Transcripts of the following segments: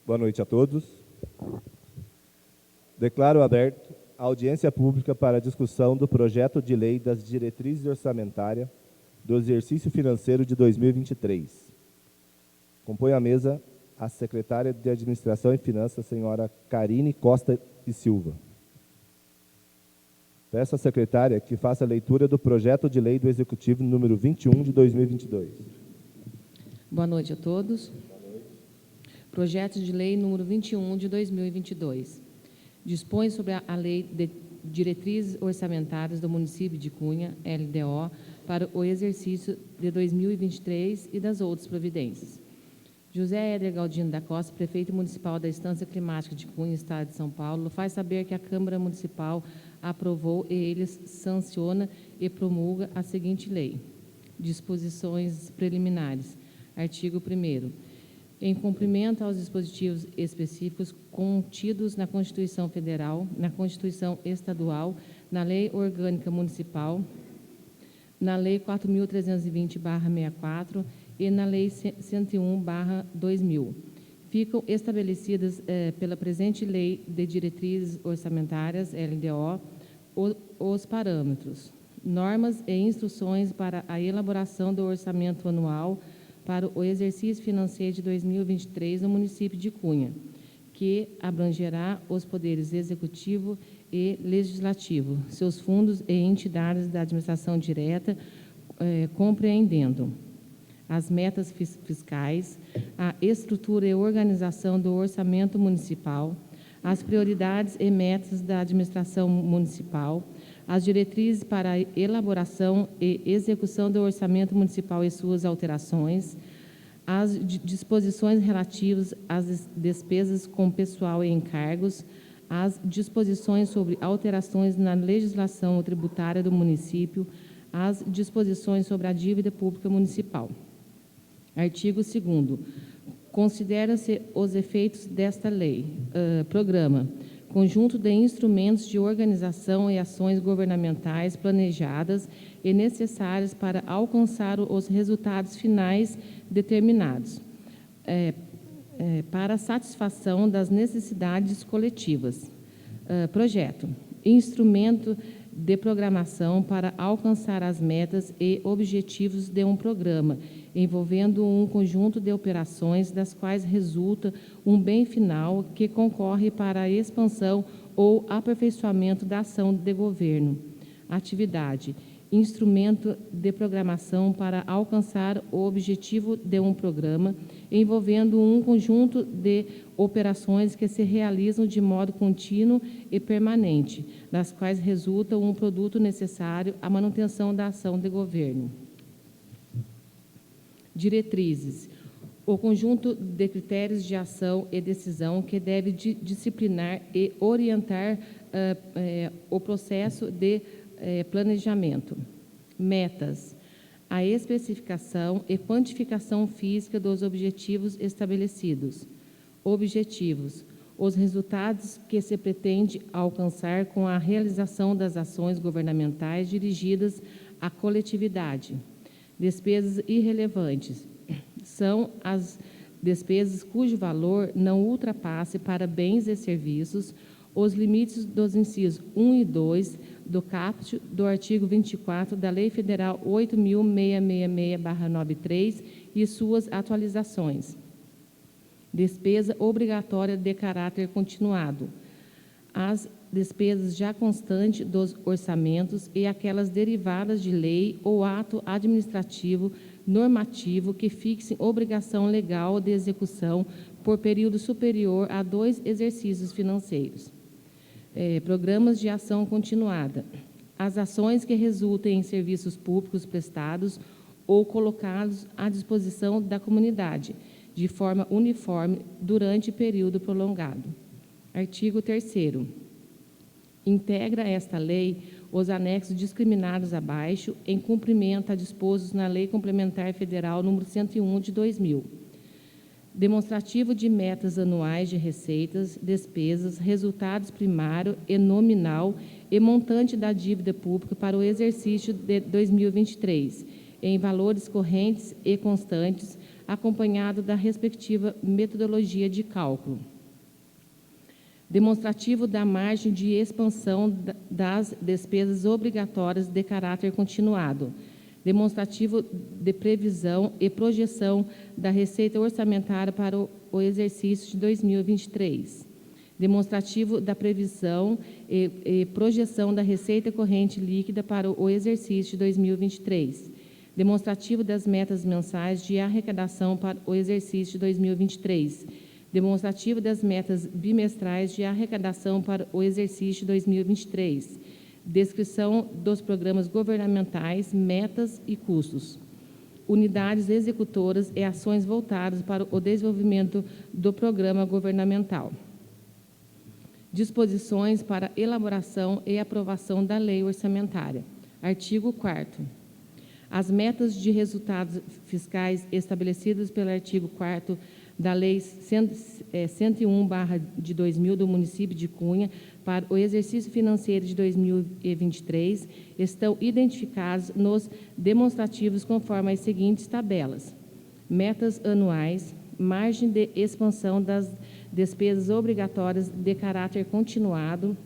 Boa noite a todos. Declaro aberto a audiência pública para a discussão do projeto de lei das diretrizes orçamentárias do exercício financeiro de 2023. Compõe a mesa a secretária de Administração e Finanças, senhora Carine Costa e Silva. Peço à secretária que faça a leitura do projeto de lei do Executivo número 21 de 2022. Boa noite a todos. Projeto de lei número 21 de 2022. Dispõe sobre a Lei de Diretrizes Orçamentárias do Município de Cunha, LDO, para o exercício de 2023 e das outras providências. José Éder Galdino da Costa, prefeito municipal da Estância Climática de Cunha, Estado de São Paulo, faz saber que a Câmara Municipal aprovou e ele sanciona e promulga a seguinte lei. Disposições preliminares. Artigo 1º. Em cumprimento aos dispositivos específicos contidos na Constituição Federal, na Constituição Estadual, na Lei Orgânica Municipal, na Lei 4.320/64 e na Lei 101/2000. Ficam estabelecidas pela presente Lei de Diretrizes Orçamentárias, LDO, os parâmetros, normas e instruções para a elaboração do orçamento anual para o exercício financeiro de 2023 no município de Cunha, que abrangerá os poderes executivo e legislativo, seus fundos e entidades da administração direta, compreendendo as metas fiscais, a estrutura e organização do orçamento municipal, as prioridades e metas da administração municipal, as diretrizes para a elaboração e execução do orçamento municipal e suas alterações, as disposições relativas às despesas com pessoal e encargos, as disposições sobre alterações na legislação tributária do município, as disposições sobre a dívida pública municipal. Artigo 2º. Considera-se os efeitos desta lei. Programa. Conjunto de instrumentos de organização e ações governamentais planejadas e necessárias para alcançar os resultados finais determinados, para a satisfação das necessidades coletivas. Projeto. Instrumento de programação para alcançar as metas e objetivos de um programa, envolvendo um conjunto de operações das quais resulta um bem final que concorre para a expansão ou aperfeiçoamento da ação de governo. Atividade. Instrumento de programação para alcançar o objetivo de um programa, envolvendo um conjunto de operações que se realizam de modo contínuo e permanente, das quais resulta um produto necessário à manutenção da ação de governo. Diretrizes. O conjunto de critérios de ação e decisão que deve disciplinar e orientar o processo de planejamento. Metas. A especificação e quantificação física dos objetivos estabelecidos. Objetivos. Os resultados que se pretende alcançar com a realização das ações governamentais dirigidas à coletividade. Despesas irrelevantes. São as despesas cujo valor não ultrapasse para bens e serviços os limites dos incisos 1 e 2 do caput do artigo 24 da Lei Federal 8.666/93 e suas atualizações. Despesa obrigatória de caráter continuado. As despesas já constantes dos orçamentos e aquelas derivadas de lei ou ato administrativo normativo que fixem obrigação legal de execução por período superior a 2 exercícios financeiros. Programas de ação continuada. As ações que resultem em serviços públicos prestados ou colocados à disposição da comunidade, de forma uniforme durante período prolongado. Artigo 3º. Integra esta lei os anexos discriminados abaixo, em cumprimento a dispostos na Lei Complementar Federal nº 101 de 2000. Demonstrativo de metas anuais de receitas, despesas, resultados primário e nominal e montante da dívida pública para o exercício de 2023, em valores correntes e constantes, acompanhado da respectiva metodologia de cálculo. Demonstrativo da margem de expansão das despesas obrigatórias de caráter continuado. Demonstrativo de previsão e projeção da receita orçamentária para o exercício de 2023. Demonstrativo da previsão e projeção da receita corrente líquida para o exercício de 2023. Demonstrativo das metas mensais de arrecadação para o exercício de 2023. Demonstrativo das metas bimestrais de arrecadação para o exercício de 2023. Descrição dos programas governamentais, metas e custos. Unidades executoras e ações voltadas para o desenvolvimento do programa governamental. Disposições para elaboração e aprovação da lei orçamentária. Artigo 4º. As metas de resultados fiscais estabelecidas pelo artigo 4º da Lei 101/2000 do município de Cunha para o exercício financeiro de 2023 estão identificados nos demonstrativos conforme as seguintes tabelas: metas anuais, margem de expansão das despesas obrigatórias de caráter continuado.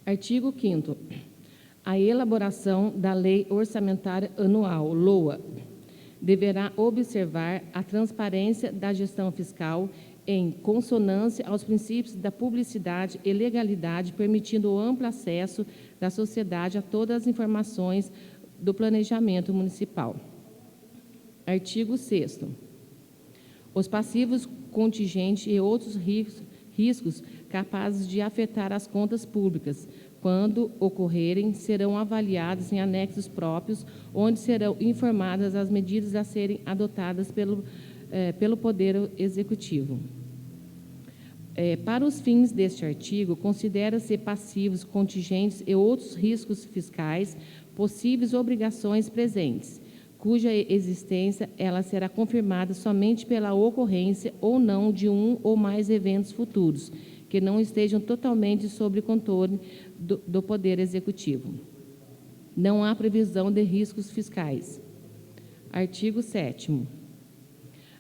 Artigo 5º. A elaboração da Lei Orçamentária Anual, LOA, deverá observar a transparência da gestão fiscal em consonância aos princípios da publicidade e legalidade, permitindo o amplo acesso da sociedade a todas as informações do planejamento municipal. Artigo 6º. Os passivos contingentes e outros riscos capazes de afetar as contas públicas, quando ocorrerem, serão avaliados em anexos próprios, onde serão informadas as medidas a serem adotadas pelo Poder Executivo. Para os fins deste artigo, considera-se passivos, contingentes e outros riscos fiscais possíveis obrigações presentes, cuja existência ela será confirmada somente pela ocorrência ou não de um ou mais eventos futuros, que não estejam totalmente sob controle do Poder Executivo. Não há previsão de riscos fiscais. Artigo 7º.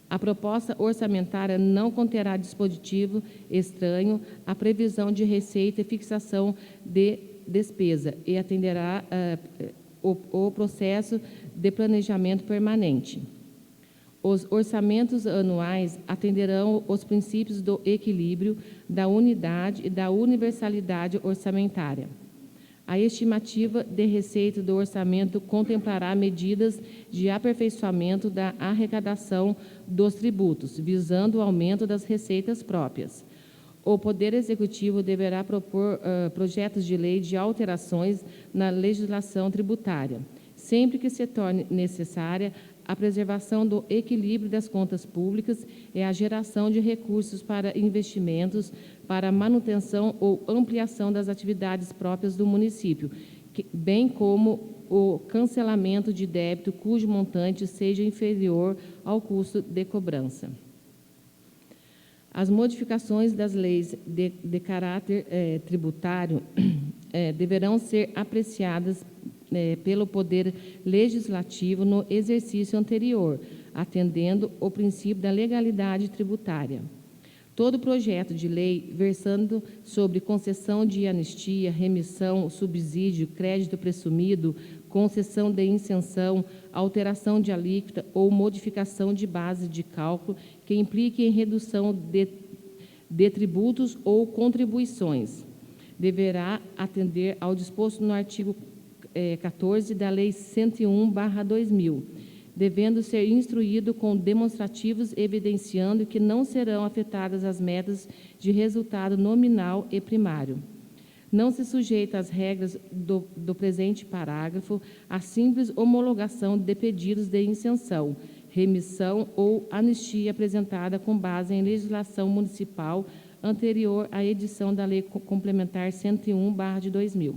A proposta orçamentária não conterá dispositivo estranho à previsão de receita e fixação de despesa e atenderá o processo de planejamento permanente. Os orçamentos anuais atenderão os princípios do equilíbrio, da unidade e da universalidade orçamentária. A estimativa de receita do orçamento contemplará medidas de aperfeiçoamento da arrecadação dos tributos, visando o aumento das receitas próprias. O Poder Executivo deverá propor projetos de lei de alterações na legislação tributária, sempre que se torne necessária a preservação do equilíbrio das contas públicas e a geração de recursos para investimentos, para manutenção ou ampliação das atividades próprias do município, bem como o cancelamento de débito cujo montante seja inferior ao custo de cobrança. As modificações das leis de caráter tributário deverão ser apreciadas pelo Poder Legislativo no exercício anterior, atendendo o princípio da legalidade tributária. Todo projeto de lei versando sobre concessão de anistia, remissão, subsídio, crédito presumido, concessão de isenção, alteração de alíquota ou modificação de base de cálculo que implique em redução de tributos ou contribuições deverá atender ao disposto no artigo 14 da Lei 101/2000, devendo ser instruído com demonstrativos evidenciando que não serão afetadas as metas de resultado nominal e primário. Não se sujeita às regras do presente parágrafo a simples homologação de pedidos de isenção, remissão ou anistia apresentada com base em legislação municipal anterior à edição da Lei Complementar 101/2000.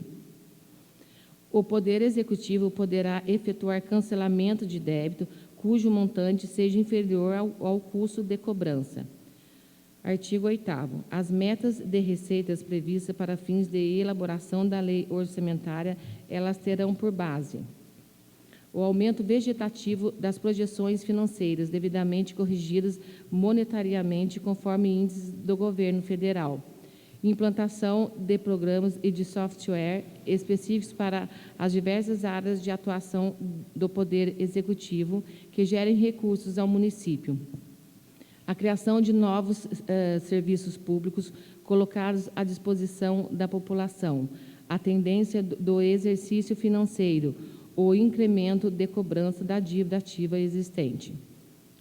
O Poder Executivo poderá efetuar cancelamento de débito cujo montante seja inferior ao custo de cobrança. Artigo 8º. As metas de receitas previstas para fins de elaboração da lei orçamentária, elas terão por base o aumento vegetativo das projeções financeiras devidamente corrigidas monetariamente conforme índices do governo federal, implantação de programas e de software específicos para as diversas áreas de atuação do Poder Executivo que gerem recursos ao município, a criação de novos serviços públicos colocados à disposição da população, a tendência do exercício financeiro, o incremento de cobrança da dívida ativa existente.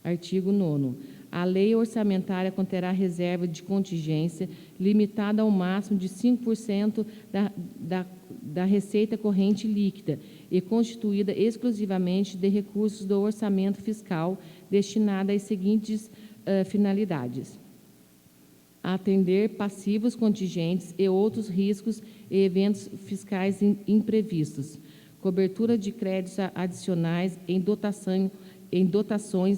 Artigo 9º. A lei orçamentária conterá reserva de contingência limitada ao máximo de 5% da receita corrente líquida e constituída exclusivamente de recursos do orçamento fiscal destinada às seguintes finalidades: atender passivos contingentes e outros riscos e eventos fiscais imprevistos, cobertura de créditos adicionais em dotações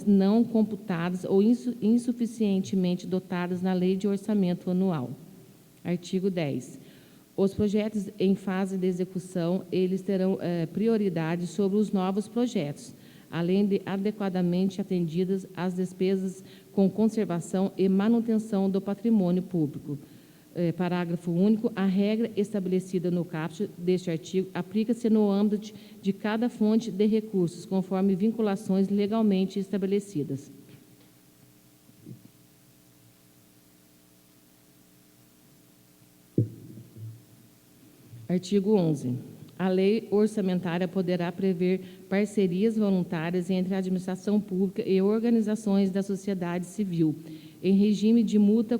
não computadas ou insuficientemente dotadas na Lei de Orçamento Anual. Artigo 10. Os projetos em fase de execução, eles terão prioridade sobre os novos projetos, além de adequadamente atendidas as despesas com conservação e manutenção do patrimônio público. Parágrafo único. A regra estabelecida no caput deste artigo aplica-se no âmbito de cada fonte de recursos, conforme vinculações legalmente estabelecidas. Artigo 11. A lei orçamentária poderá prever parcerias voluntárias entre a administração pública e organizações da sociedade civil, em regime de mútua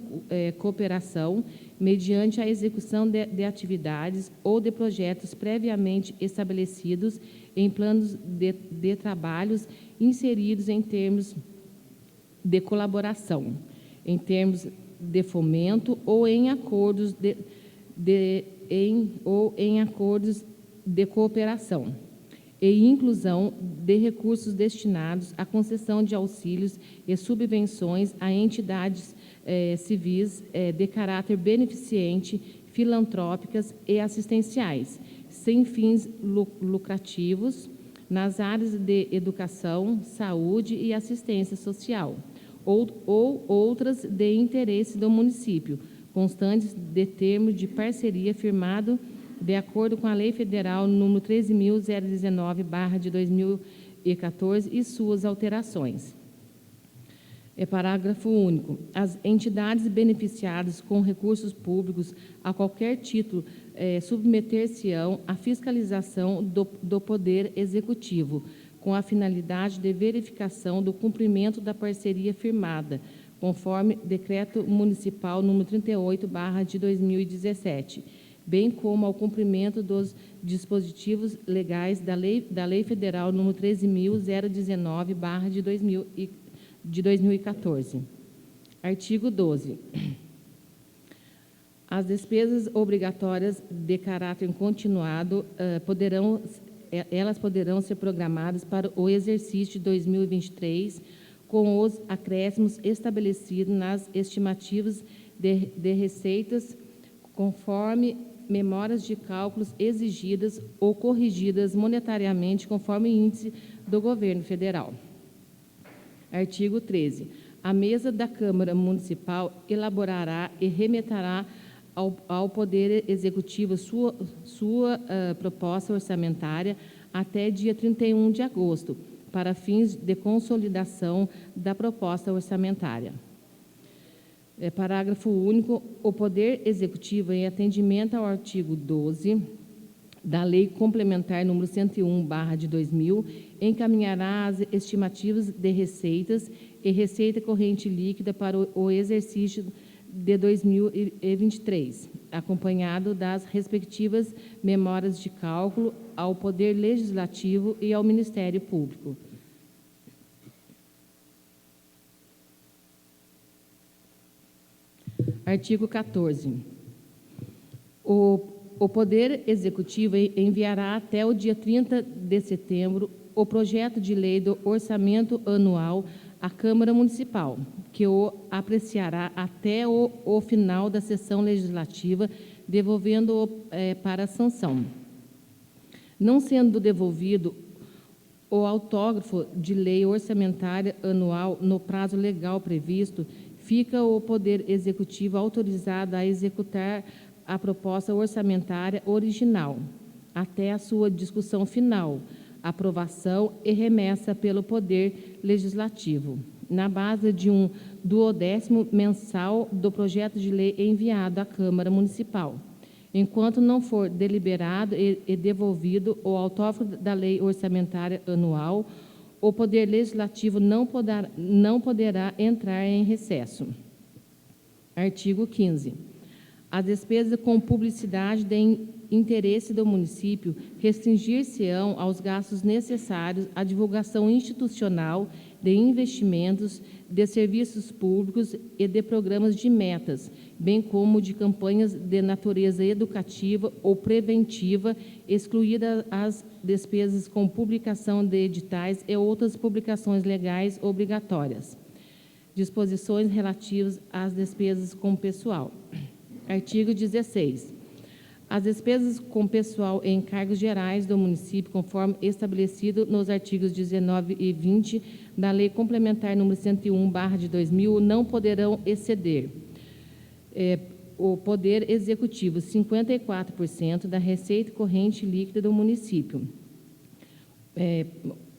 cooperação, mediante a execução de atividades ou de projetos previamente estabelecidos em planos de trabalhos inseridos em termos de colaboração, em termos de fomento ou em acordos de cooperação e inclusão de recursos destinados à concessão de auxílios e subvenções a entidades civis de caráter beneficente, filantrópicas e assistenciais, sem fins lucrativos, nas áreas de educação, saúde e assistência social, ou outras de interesse do município, constantes de termo de parceria firmado de acordo com a Lei Federal nº 13.019/2014 e suas alterações. Parágrafo único. As entidades beneficiadas com recursos públicos a qualquer título submeter-se-ão à fiscalização do Poder Executivo, com a finalidade de verificação do cumprimento da parceria firmada, conforme Decreto Municipal nº 38/2017, bem como ao cumprimento dos dispositivos legais da Lei Federal nº 13.019/2014. Artigo 12. As despesas obrigatórias de caráter continuado poderão ser programadas para o exercício de 2023 com os acréscimos estabelecidos nas estimativas de receitas, conforme memórias de cálculos exigidas ou corrigidas monetariamente conforme índice do governo federal. Artigo 13. A mesa da Câmara Municipal elaborará e remeterá ao Poder Executivo sua proposta orçamentária até dia 31 de agosto, para fins de consolidação da proposta orçamentária. Parágrafo único. O Poder Executivo, em atendimento ao artigo 12 da Lei Complementar nº 101/2000, encaminhará as estimativas de receitas e receita corrente líquida para o exercício de 2023, acompanhado das respectivas memórias de cálculo ao Poder Legislativo e ao Ministério Público. Artigo 14. O Poder Executivo enviará até o dia 30 de setembro o projeto de lei do orçamento anual à Câmara Municipal, que o apreciará até o final da sessão legislativa, devolvendo-o para sanção. Não sendo devolvido O autógrafo de lei orçamentária anual no prazo legal previsto, fica o Poder Executivo autorizado a executar a proposta orçamentária original, até a sua discussão final, aprovação e remessa pelo Poder Legislativo, na base de um 1/10 mensal do projeto de lei enviado à Câmara Municipal. Enquanto não for deliberado e devolvido o autógrafo da lei orçamentária anual, o Poder Legislativo não poderá entrar em recesso. Artigo 15. As despesas com publicidade de interesse do município restringir-se-ão aos gastos necessários à divulgação institucional de investimentos, de serviços públicos e de programas de metas, bem como de campanhas de natureza educativa ou preventiva, excluídas as despesas com publicação de editais e outras publicações legais obrigatórias. Disposições relativas às despesas com pessoal. Artigo 16. As despesas com pessoal e encargos gerais do município, conforme estabelecido nos artigos 19 e 20 da Lei Complementar nº 101/2000, não poderão exceder o Poder Executivo 54% da receita corrente líquida do município,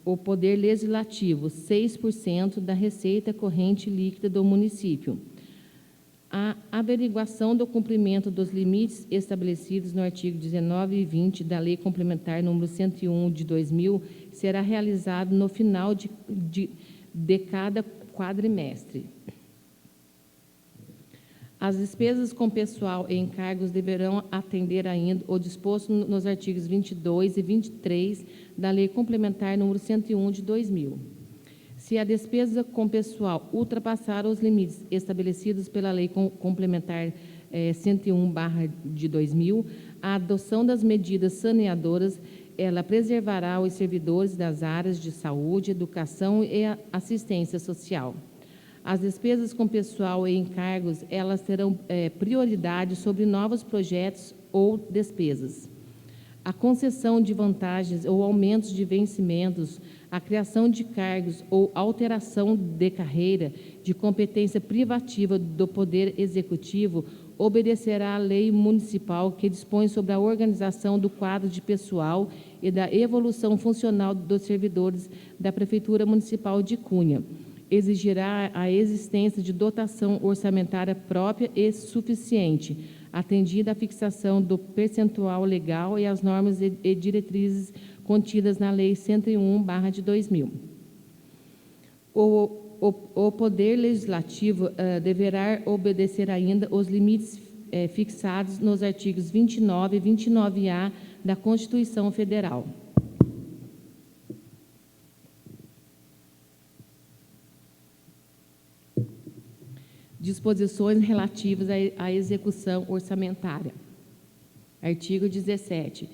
o Poder Legislativo 6% da receita corrente líquida do município. A averiguação do cumprimento dos limites estabelecidos no artigo 19 e 20 da Lei Complementar nº 101/2000 será realizada no final de cada quadrimestre. As despesas com pessoal e encargos deverão atender ainda o disposto nos artigos 22 e 23 da Lei Complementar nº 101/2000. Se a despesa com pessoal ultrapassar os limites estabelecidos pela Lei Complementar 101/2000, a adoção das medidas saneadoras, ela preservará os servidores das áreas de saúde, educação e assistência social. As despesas com pessoal e encargos, elas terão prioridade sobre novos projetos ou despesas. A concessão de vantagens ou aumentos de vencimentos, a criação de cargos ou alteração de carreira de competência privativa do Poder Executivo obedecerá à lei municipal que dispõe sobre a organização do quadro de pessoal e da evolução funcional dos servidores da Prefeitura Municipal de Cunha. Exigirá a existência de dotação orçamentária própria e suficiente, atendida a fixação do percentual legal e as normas e diretrizes contidas na Lei 101/2000. O Poder Legislativo deverá obedecer ainda os limites fixados nos artigos 29 e 29A da Constituição Federal. Disposições relativas à execução orçamentária. Artigo 17.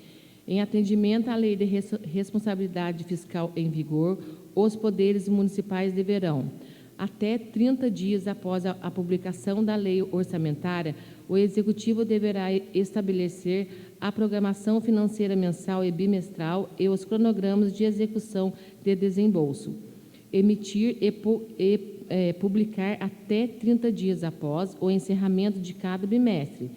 Em atendimento à Lei de Responsabilidade Fiscal em vigor, os poderes municipais deverão, até 30 dias após a publicação da lei orçamentária, o Executivo deverá estabelecer a programação financeira mensal e bimestral e os cronogramas de execução de desembolso, emitir e publicar até 30 dias após o encerramento de cada bimestre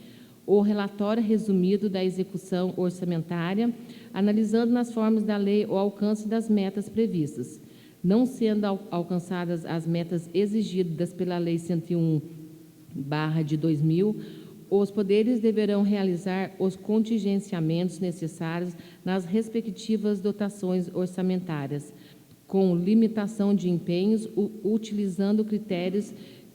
o relatório resumido da execução orçamentária, analisando nas formas da lei o alcance das metas previstas. Não sendo alcançadas as metas exigidas pela Lei 101/2000, os poderes deverão realizar os contingenciamentos necessários nas respectivas dotações orçamentárias, com limitação de empenhos, utilizando critérios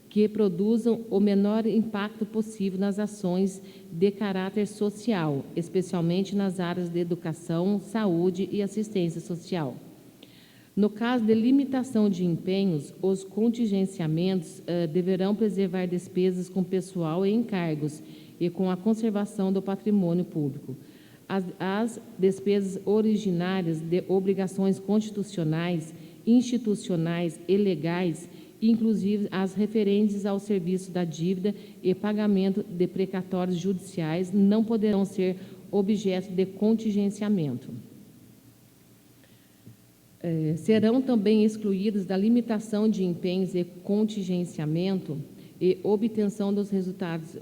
que produzam o menor impacto possível nas ações de caráter social, especialmente nas áreas de educação, saúde e assistência social. No caso de limitação de empenhos, os contingenciamentos deverão preservar despesas com pessoal e encargos e com a conservação do patrimônio público. As despesas originárias de obrigações constitucionais, institucionais e legais, inclusive as referentes ao serviço da dívida e pagamento de precatórios judiciais, não poderão ser objeto de contingenciamento. Serão também excluídos da limitação de empenhos e contingenciamento e obtenção dos resultados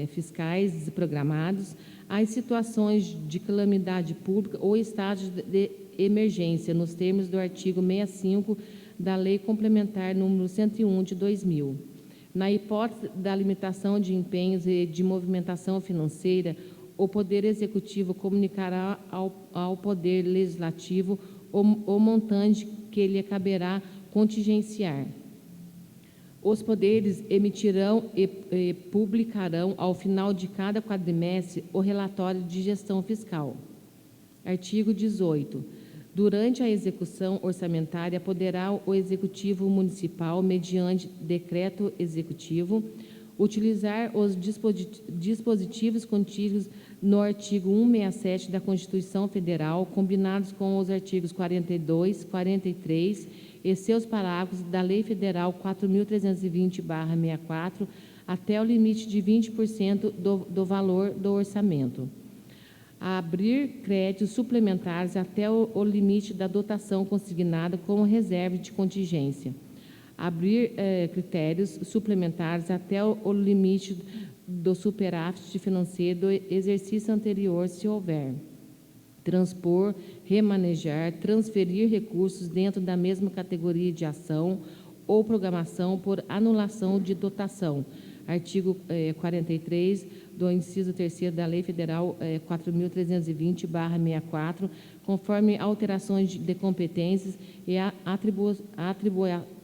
fiscais programados as situações de calamidade pública ou estágio de emergência, nos termos do artigo 65 da Lei Complementar número 101 de 2000. Na hipótese da limitação de empenhos e de movimentação financeira, o Poder Executivo comunicará ao Poder Legislativo o montante que lhe caberá contingenciar. Os poderes emitirão e publicarão, ao final de cada quadrimestre, o relatório de gestão fiscal. Artigo 18. Durante a execução orçamentária, poderá o Executivo Municipal, mediante decreto executivo, utilizar os dispositivos contidos no artigo 167 da Constituição Federal, combinados com os artigos 42, 43 e seus parágrafos da Lei Federal 4.320/64, até o limite de 20% do valor do orçamento. A abrir créditos suplementares até o limite da dotação consignada como reserva de contingência. Abrir critérios suplementares até o limite do superávit financeiro do exercício anterior, se houver. Transpor, remanejar, transferir recursos dentro da mesma categoria de ação ou programação por anulação de dotação. Artigo 43 do inciso 3º da Lei Federal 4.320/64, conforme alterações de competências e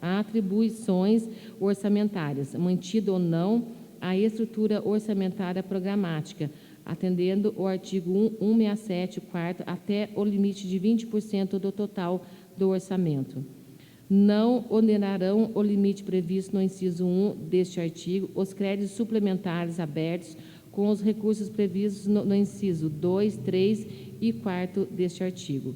atribuições orçamentárias, mantido ou não a estrutura orçamentária programática, atendendo o artigo 167, 4º, até o limite de 20% do total do orçamento. Não onerarão o limite previsto no inciso 1 deste artigo os créditos suplementares abertos com os recursos previstos no inciso 2, 3 e 4º deste artigo.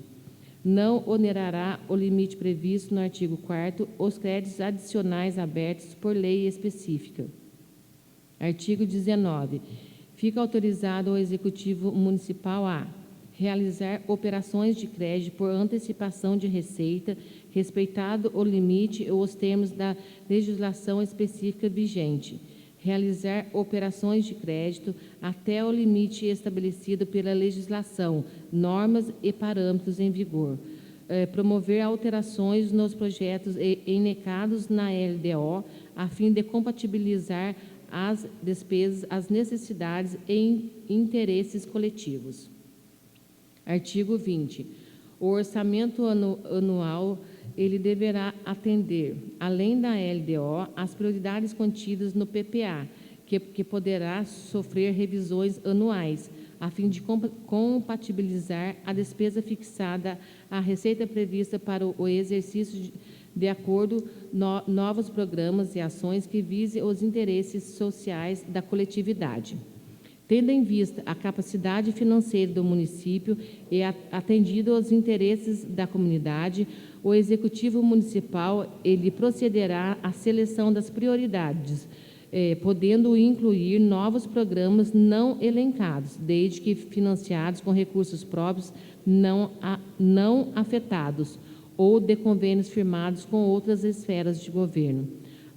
Não onerará o limite previsto no artigo 4º os créditos adicionais abertos por lei específica. Artigo 19. Fica autorizado o Executivo Municipal a realizar operações de crédito por antecipação de receita, respeitado o limite ou os termos da legislação específica vigente. Realizar operações de crédito até o limite estabelecido pela legislação, normas e parâmetros em vigor. Promover alterações nos projetos elencados na LDO, a fim de compatibilizar as despesas, as necessidades e interesses coletivos. Artigo 20. O orçamento anual ele deverá atender, além da LDO, as prioridades contidas no PPA, que poderá sofrer revisões anuais, a fim de compatibilizar a despesa fixada à receita prevista para o exercício de acordo novos programas e ações que visem os interesses sociais da coletividade. Tendo em vista a capacidade financeira do município e atendido aos interesses da comunidade, o Executivo Municipal ele procederá à seleção das prioridades, podendo incluir novos programas não elencados, desde que financiados com recursos próprios não afetados ou de convênios firmados com outras esferas de governo.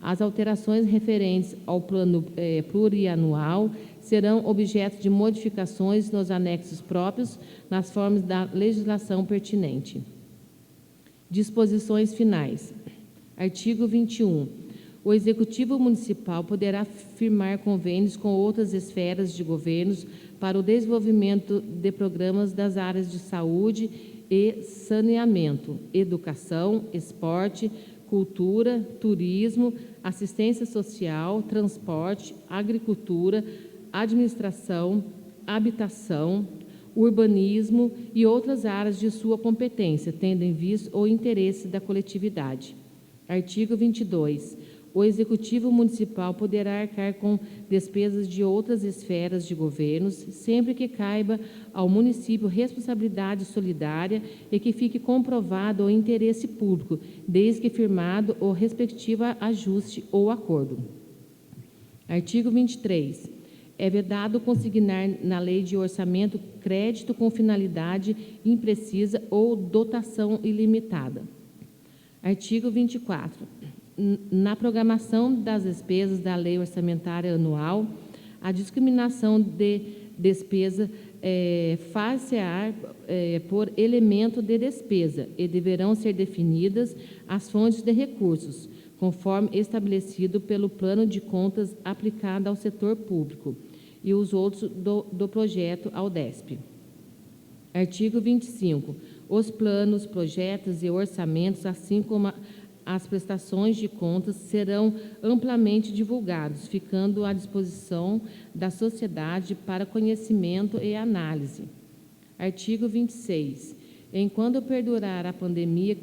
As alterações referentes ao plano plurianual serão objeto de modificações nos anexos próprios, nas formas da legislação pertinente. Disposições finais. Artigo 21. O Executivo Municipal poderá firmar convênios com outras esferas de governos para o desenvolvimento de programas das áreas de saúde e saneamento, educação, esporte, cultura, turismo, assistência social, transporte, agricultura, administração, habitação, urbanismo e outras áreas de sua competência, tendo em vista o interesse da coletividade. Artigo 22. O Executivo Municipal poderá arcar com despesas de outras esferas de governos, sempre que caiba ao município responsabilidade solidária e que fique comprovado o interesse público, desde que firmado o respectivo ajuste ou acordo. Artigo 23. É vedado consignar na lei de orçamento crédito com finalidade imprecisa ou dotação ilimitada. Artigo 24. Na programação das despesas da lei orçamentária anual, a discriminação de despesa far-se-á por elemento de despesa e deverão ser definidas as fontes de recursos, conforme estabelecido pelo plano de contas aplicado ao setor público e os outros do projeto ao DESP. Artigo 25. Os planos, projetos e orçamentos, assim como as prestações de contas, serão amplamente divulgados, ficando à disposição da sociedade para conhecimento e análise. Artigo 26. Enquanto perdurar a pandemia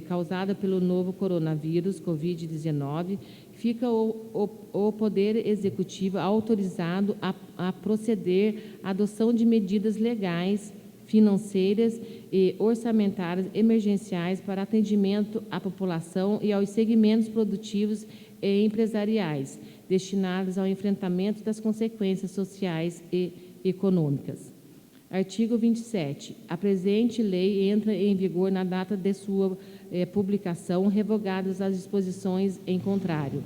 causada pelo novo coronavírus, Covid-19, fica o Poder Executivo autorizado a proceder à adoção de medidas legais, financeiras e orçamentárias emergenciais para atendimento à população e aos segmentos produtivos e empresariais, destinados ao enfrentamento das consequências sociais e econômicas. Artigo 27. A presente lei entra em vigor na data de sua publicação, revogadas as disposições em contrário.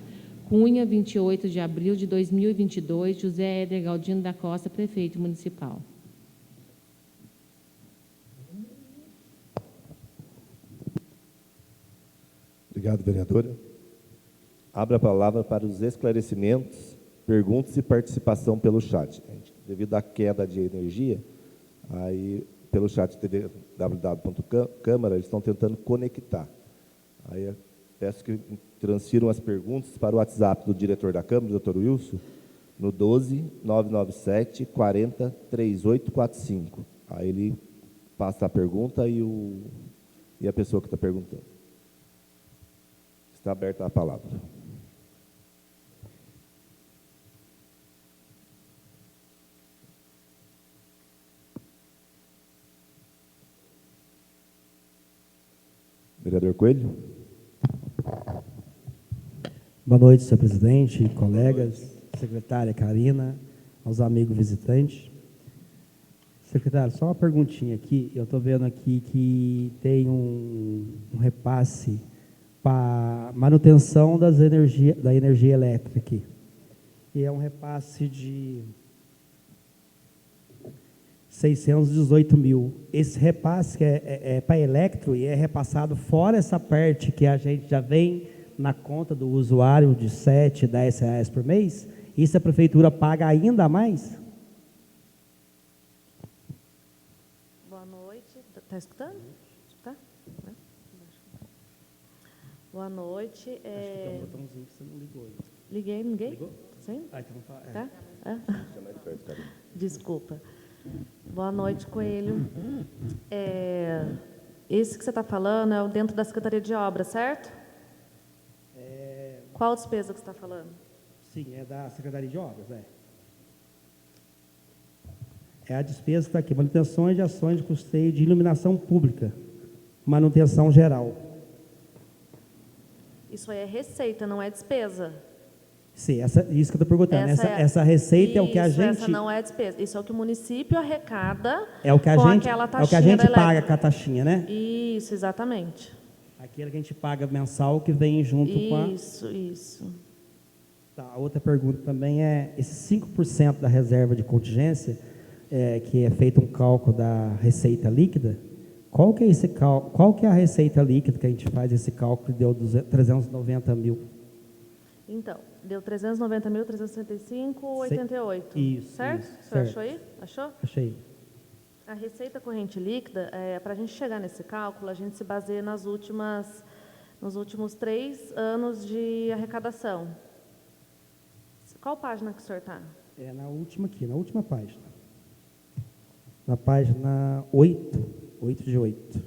Cunha, 28 de abril de 2022, José Éder Galdino da Costa, prefeito municipal. Obrigado, vereadora. Abro a palavra para os esclarecimentos, perguntas e participação pelo chat. Devido à queda de energia, aí pelo chat www.câmara, eles estão tentando conectar. Aí eu peço que transfiram as perguntas para o WhatsApp do diretor da Câmara, doutor Wilson, no 12-997 40 3845. Aí ele passa a pergunta e a pessoa que está perguntando. Está aberta a palavra. Vereador Coelho. Boa noite, senhor presidente, colegas, secretária Karina, aos amigos visitantes. Secretário, só uma perguntinha aqui. Eu estou vendo aqui que tem um repasse para manutenção da energia elétrica aqui. E é um repasse de 618 mil. Esse repasse é para elétrico e é repassado fora essa parte que a gente já vem na conta do usuário de 7, 10 reais por mês. Isso a prefeitura paga ainda mais? Boa noite. Está escutando? Tá? Boa noite. Acho que tem um botãozinho que você não ligou. Liguei, ninguém? Ligou? Sim? Ah, então tá. Tá? Desculpa. Boa noite, Coelho. Esse que você está falando é o dentro da Secretaria de Obras, certo? Qual despesa que você está falando? Sim, é da Secretaria de Obras, É a despesa que está aqui, manutenções de ações de custeio de iluminação pública, manutenção geral. Isso aí é receita, não é despesa. Sim, isso que eu estou perguntando. Essa receita é o que a gente... Essa não é despesa. Isso é o que o município arrecada é o que a com gente, aquela taxinha é o que a gente paga elétrica. com a taxinha, né? Isso, exatamente. Aquele que a gente paga mensal que vem junto com a... Isso. Tá, a outra pergunta também é, esses 5% da reserva de contingência, que é feito um cálculo da receita líquida, qual que é a receita líquida que a gente faz esse cálculo que deu 390 mil? Então, deu 390.365,88. Isso. Certo? Isso, Você certo. achou aí? Achou? Achei. A receita corrente líquida, para a gente chegar nesse cálculo, a gente se baseia nos últimos 3 anos de arrecadação. Qual página que o senhor está? É na última aqui, na última página. Na página 8 de 8.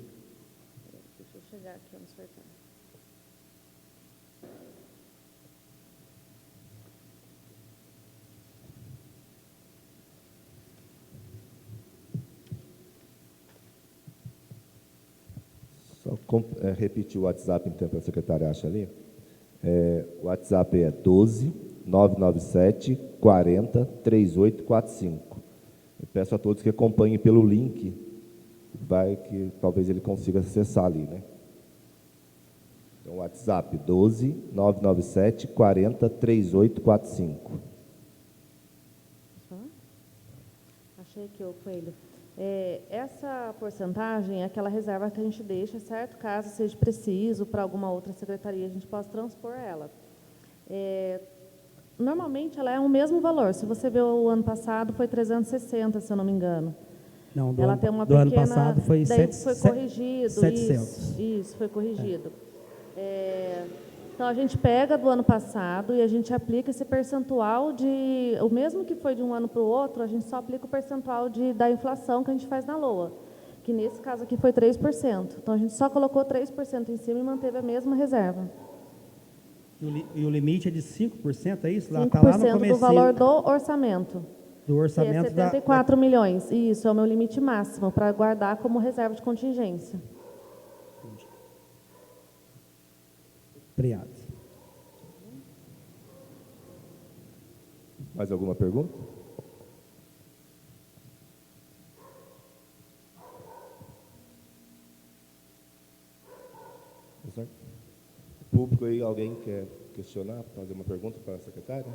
Deixa eu chegar aqui onde o senhor está. Só repetir o WhatsApp, então, para a secretária acha ali. O WhatsApp é 12 997 40 3845. Eu peço a todos que acompanhem pelo link, que talvez ele consiga acessar ali, né? Então, WhatsApp 12 997 40 3845. Achei aqui, ô Coelho. Essa porcentagem é aquela reserva que a gente deixa, certo? Caso seja preciso para alguma outra secretaria, a gente possa transpor ela. Normalmente, ela é o mesmo valor. Se você ver o ano passado, foi 360, se eu não me engano. Não, Ela tem uma do pequena... ano passado foi daí foi corrigido. 700. Isso, foi corrigido. Então, a gente pega do ano passado e a gente aplica esse percentual de... O mesmo que foi de um ano para o outro, a gente só aplica o percentual da inflação que a gente faz na LOA, que nesse caso aqui foi 3%. Então, a gente só colocou 3% em cima e manteve a mesma reserva. E o limite é de 5%, é isso? 5% tá lá no comecinho do valor do orçamento. do orçamento Que é 74 milhões. Isso é o meu limite máximo para guardar como reserva de contingência. Obrigado. Mais alguma pergunta? Público aí, alguém quer questionar, fazer uma pergunta para a secretária?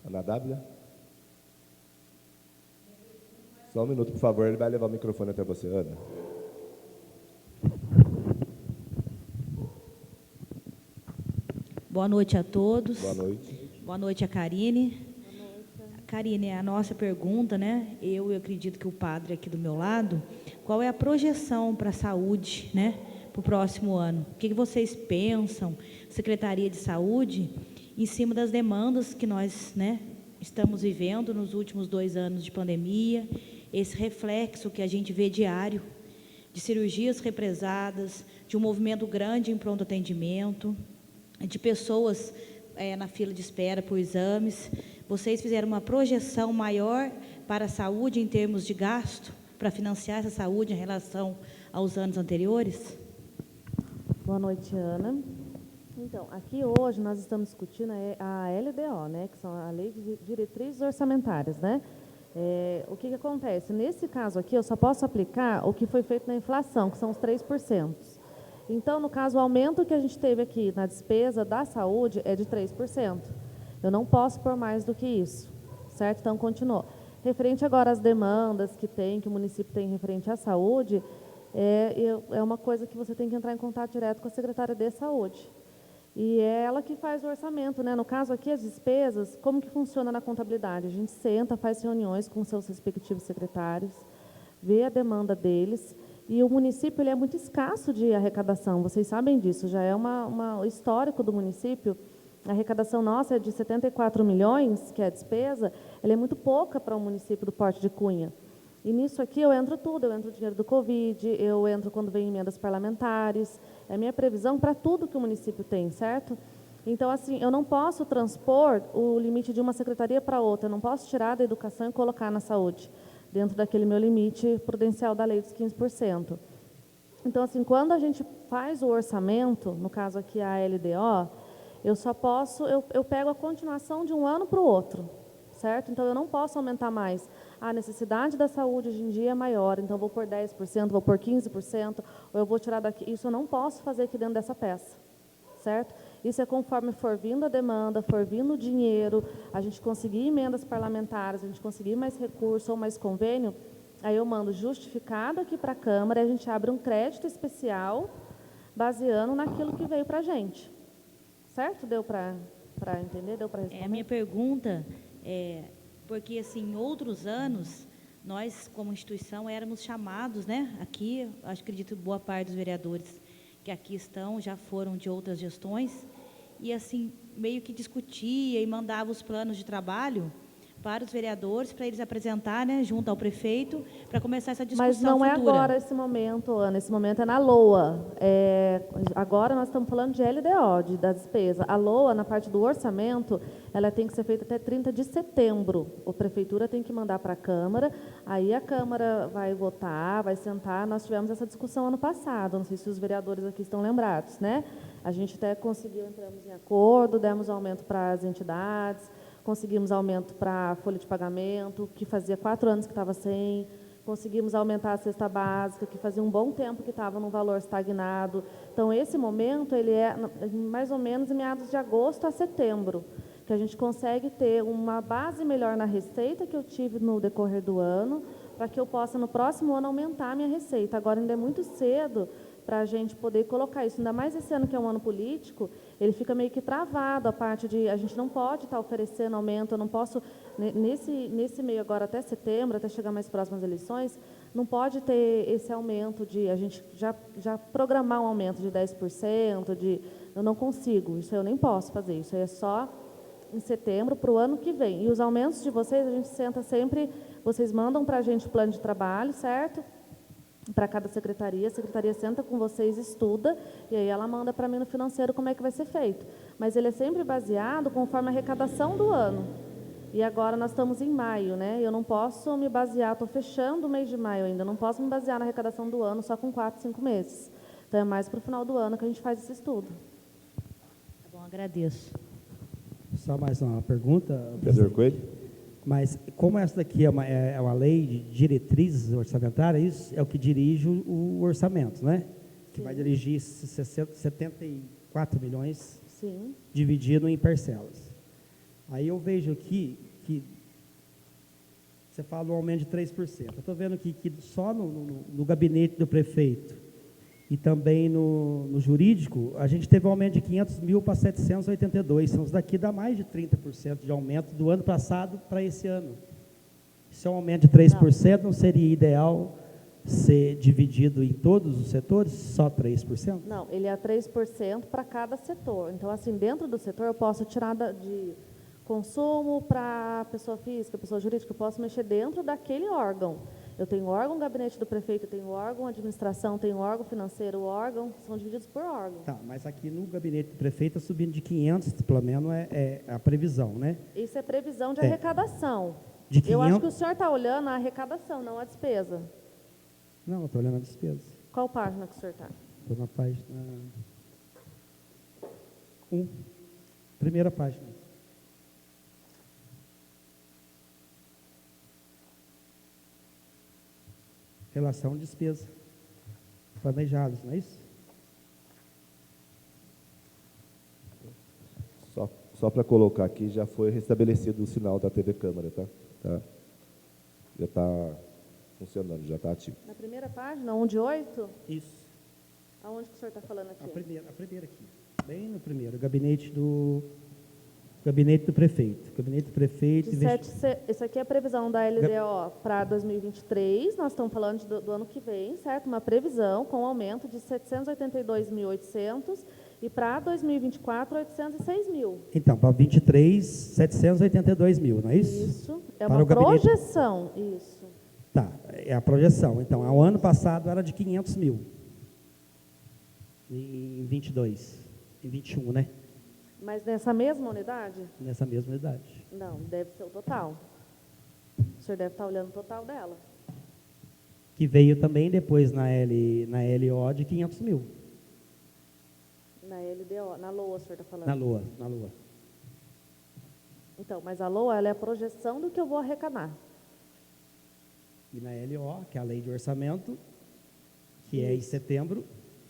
Ana Dábila? Só um minuto, por favor, ele vai levar o microfone até você, Ana. Boa noite a todos. Boa noite. Boa noite a Karine. Karine, a nossa pergunta, né? Eu acredito que o padre aqui do meu lado, qual é a projeção para a saúde, né? Para o próximo ano? O que vocês pensam, Secretaria de Saúde, em cima das demandas que nós, né, estamos vivendo nos últimos 2 anos de pandemia, esse reflexo que a gente vê diário, de cirurgias represadas, de um movimento grande em pronto atendimento, de pessoas na fila de espera por exames. Vocês fizeram uma projeção maior para a saúde em termos de gasto, para financiar essa saúde em relação aos anos anteriores? Boa noite, Ana. Então, aqui hoje nós estamos discutindo a LDO, né, que são a Lei de Diretrizes Orçamentárias, né? O que acontece? Nesse caso aqui, eu só posso aplicar o que foi feito na inflação, que são os 3%. Então, no caso, o aumento que a gente teve aqui na despesa da saúde é de 3%. Eu não posso pôr mais do que isso, certo? Então, continuou. Referente agora às demandas que o município tem referente à saúde, é uma coisa que você tem que entrar em contato direto com a secretária de saúde. E é ela que faz o orçamento, né? No caso aqui, as despesas, como que funciona na contabilidade? A gente senta, faz reuniões com seus respectivos secretários, vê a demanda deles, e o município ele é muito escasso de arrecadação, vocês sabem disso, já é um histórico do município. A arrecadação nossa é de 74 milhões, que é a despesa, ela é muito pouca para um município do porte de Cunha. E nisso aqui eu entro tudo, eu entro o dinheiro do Covid, eu entro quando vem emendas parlamentares, é a minha previsão para tudo que o município tem, certo? Então, assim, eu não posso transpor o limite de uma secretaria para outra, eu não posso tirar da educação e colocar na saúde, dentro daquele meu limite prudencial da lei dos 15%. Então, assim, quando a gente faz o orçamento, no caso aqui a LDO, eu só posso, eu pego a continuação de um ano para o outro, certo? Então, eu não posso aumentar mais. A necessidade da saúde hoje em dia é maior, então eu vou por 10%, vou por 15%, ou eu vou tirar daqui. Isso eu não posso fazer aqui dentro dessa peça, certo? Isso é conforme for vindo a demanda, for vindo o dinheiro, a gente conseguir emendas parlamentares, a gente conseguir mais recurso ou mais convênio, aí eu mando justificado aqui para a Câmara e a gente abre um crédito especial baseando naquilo que veio para a gente. Certo? Deu para entender? Deu para responder? A minha pergunta é, porque assim, em outros anos, nós, como instituição, éramos chamados, né? Aqui, acredito que boa parte dos vereadores que aqui estão já foram de outras gestões, e assim, meio que discutia e mandava os planos de trabalho para os vereadores, para eles apresentar, né, junto ao prefeito, para começar essa discussão Mas não futura. é agora esse momento, Ana, esse momento é na LOA. Agora nós estamos falando de LDO, da despesa. A LOA, na parte do orçamento, ela tem que ser feita até 30 de setembro. A prefeitura tem que mandar para a Câmara, aí a Câmara vai votar, vai sentar. Nós tivemos essa discussão ano passado, não sei se os vereadores aqui estão lembrados, né? A gente até conseguiu, entramos em acordo, demos aumento para as entidades, conseguimos aumento para a folha de pagamento, que fazia 4 anos que estava sem, conseguimos aumentar a cesta básica, que fazia um bom tempo que estava num valor estagnado. Então, esse momento, ele é mais ou menos em meados de agosto a setembro, que a gente consegue ter uma base melhor na receita que eu tive no decorrer do ano, para que eu possa, no próximo ano, aumentar a minha receita. Agora, ainda é muito cedo para a gente poder colocar isso. Ainda mais esse ano, que é um ano político, ele fica meio que travado, a parte de a gente não pode estar oferecendo aumento, eu não posso, nesse meio agora, até setembro, até chegar mais próximas eleições, não pode ter esse aumento de, a gente já programar um aumento de 10%, eu não consigo, isso eu nem posso fazer, isso aí é só em setembro para o ano que vem. E os aumentos de vocês, a gente senta sempre, vocês mandam para a gente o plano de trabalho, certo? Para cada secretaria, a secretaria senta com vocês, estuda, e aí ela manda para mim no financeiro como é que vai ser feito. Mas ele é sempre baseado conforme a arrecadação do ano. E agora nós estamos em maio, né? Eu não posso me basear, estou fechando o mês de maio ainda, não posso me basear na arrecadação do ano só com 4, 5 meses. Então é mais para o final do ano que a gente faz esse estudo. Tá bom, agradeço. Só mais uma pergunta. Vereador Coelho. Mas como essa daqui é uma lei de diretrizes orçamentárias, isso é o que dirige o orçamento, né? Que vai dirigir 74 milhões Sim. dividido em parcelas. Aí eu vejo aqui que você fala um aumento de 3%. Eu estou vendo aqui que só no gabinete do prefeito e também no jurídico, a gente teve um aumento de 500 mil para 782. Então, isso daqui dá mais de 30% de aumento do ano passado para esse ano. Se é um aumento de 3%, não seria ideal ser dividido em todos os setores, só 3%? Não, ele é 3% para cada setor. Então, assim, dentro do setor, eu posso tirar de consumo para pessoa física, pessoa jurídica, eu posso mexer dentro daquele órgão. Eu tenho órgão gabinete do prefeito, eu tenho órgão administração, tenho órgão financeiro, órgão, são divididos por órgão. Tá, mas aqui no gabinete do prefeito está subindo de 500, pelo menos é a previsão, né? Isso é previsão de arrecadação. De 500... Eu acho que o senhor está olhando a arrecadação, não a despesa. Não, eu estou olhando a despesa. Qual página que o senhor está? Estou na página 1, primeira página. Relação despesa planejados, não é isso? Só para colocar aqui, já foi restabelecido o sinal da TV Câmara, tá? Já está funcionando, já está ativo. Na primeira página, 1 de 8? Isso. Aonde que o senhor está falando aqui? A primeira aqui. Bem no primeiro, gabinete do prefeito. Gabinete do prefeito. Isso aqui é a previsão da LDO para 2023, nós estamos falando do ano que vem, certo? Uma previsão com aumento de 782.800 e para 2024, 806 mil. Então, para 23, 782 mil, não é isso? Isso, é Para uma o gabinete... projeção, isso. Tá, é a projeção. Então, o ano passado era de 500 mil. Em 22, em 21, né? Mas nessa mesma unidade? Nessa mesma unidade. Não, deve ser o total. O senhor deve estar olhando o total dela. Que veio também depois na LO de 500 mil. Na LDO, na LOA, o senhor está falando? Na LOA. Então, mas a LOA, ela é a projeção do que eu vou arrecadar. E na LO, que é a lei de orçamento, que é em setembro.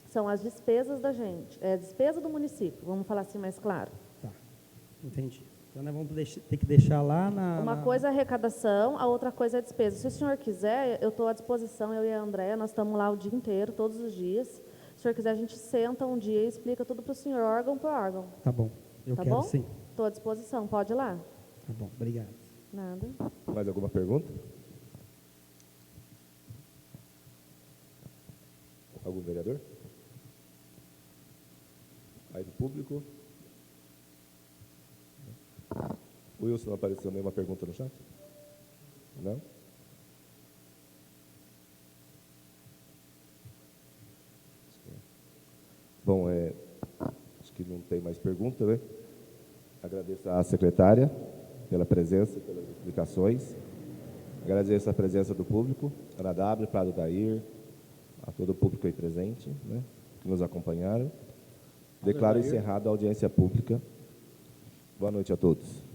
São as despesas da gente, é a despesa do município, vamos falar assim mais claro. Tá, entendi. Então, nós vamos ter que deixar lá Uma coisa é arrecadação, a outra coisa é a despesa. Se o senhor quiser, eu estou à disposição, eu e a Andréia, nós estamos lá o dia inteiro, todos os dias. Se o senhor quiser, a gente senta um dia e explica tudo para o senhor, órgão por órgão. Tá bom, eu Tá quero bom? sim. Estou à disposição, pode ir lá. Tá bom, obrigado. Nada. Mais alguma pergunta? Algum vereador? Aí do público? O Wilson, não apareceu nenhuma pergunta no chat? Não? Bom, acho que não tem mais pergunta, né? Agradeço à secretária pela presença, pelas explicações. Agradeço a presença do público, Ana W, Prado Dair, a todo o público aí presente, né, que nos acompanharam. Declaro encerrada a audiência pública. Boa noite a todos.